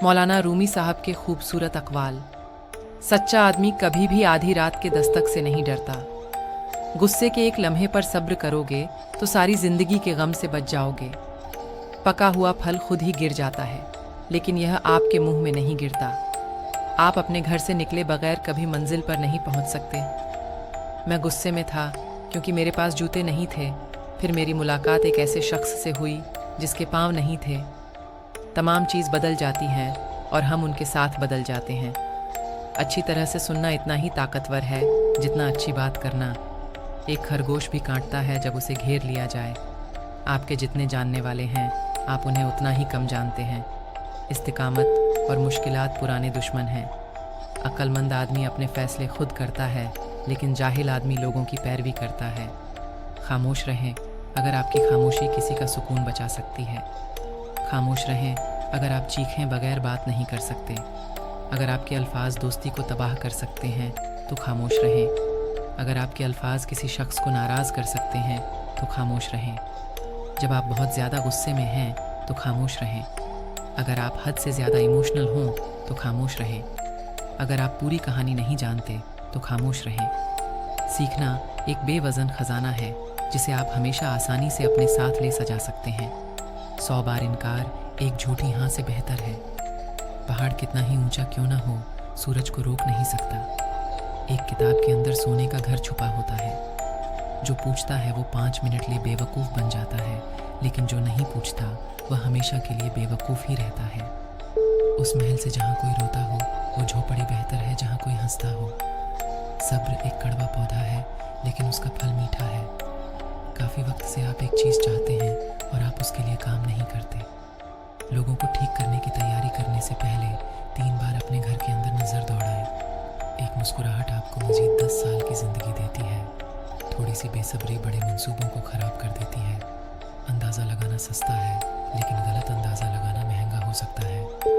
मौलाना रूमी साहब के खूबसूरत अक़वाल। सच्चा आदमी कभी भी आधी रात के दस्तक से नहीं डरता। गुस्से के एक लम्हे पर सब्र करोगे तो सारी जिंदगी के गम से बच जाओगे। पका हुआ फल खुद ही गिर जाता है, लेकिन यह आपके मुंह में नहीं गिरता। आप अपने घर से निकले बगैर कभी मंजिल पर नहीं पहुंच सकते। मैं गुस्से में था क्योंकि मेरे पास जूते नहीं थे। फिर मेरी मुलाकात एक ऐसे शख्स से हुई जिसके पाँव नहीं थे। तमाम चीज़ बदल जाती हैं और हम उनके साथ बदल जाते हैं। अच्छी तरह से सुनना इतना ही ताकतवर है जितना अच्छी बात करना। एक खरगोश भी कांटता है जब उसे घेर लिया जाए। आपके जितने जानने वाले हैं आप उन्हें उतना ही कम जानते हैं। इस्तिकामत और मुश्किलात पुराने दुश्मन हैं। अक्लमंद आदमी अपने फ़ैसले खुद करता है, लेकिन जाहिल आदमी लोगों की पैरवी करता है। खामोश रहें अगर आपकी खामोशी किसी का सुकून बचा सकती है। खामोश रहें अगर आप चीखें बगैर बात नहीं कर सकते। अगर आपके अल्फाज दोस्ती को तबाह कर सकते हैं तो खामोश रहें। अगर आपके अल्फाज किसी शख्स को नाराज़ कर सकते हैं तो खामोश रहें। जब आप बहुत ज़्यादा गुस्से में हैं तो खामोश रहें। अगर आप हद से ज़्यादा इमोशनल हों तो खामोश रहें। अगर आप पूरी कहानी नहीं जानते तो खामोश रहें। सीखना एक बेवज़न ख़जाना है जिसे आप हमेशा आसानी से अपने साथ ले सजा सकते हैं। 100 बार इनकार एक झूठी हाँ से बेहतर है। पहाड़ कितना ही ऊंचा क्यों ना हो, सूरज को रोक नहीं सकता। एक किताब के अंदर सोने का घर छुपा होता है। जो पूछता है वो 5 मिनट लिए बेवकूफ़ बन जाता है, लेकिन जो नहीं पूछता वह हमेशा के लिए बेवकूफ़ ही रहता है। उस महल से जहाँ कोई रोता हो वो झोपड़ी बेहतर है जहाँ कोई हंसता हो। सब्र एक कड़वा पौधा है, लेकिन उसका फल मीठा है। काफ़ी वक्त से आप एक चीज़ चाहते हैं और आप उसके लिए काम नहीं करते। लोगों को ठीक करने की तैयारी करने से पहले 3 बार अपने घर के अंदर नज़र दौड़ाएं। एक मुस्कुराहट आपको मज़ीद 10 साल की ज़िंदगी देती है। थोड़ी सी बेसब्री बड़े मंसूबों को ख़राब कर देती है। अंदाज़ा लगाना सस्ता है, लेकिन गलत अंदाज़ा लगाना महंगा हो सकता है।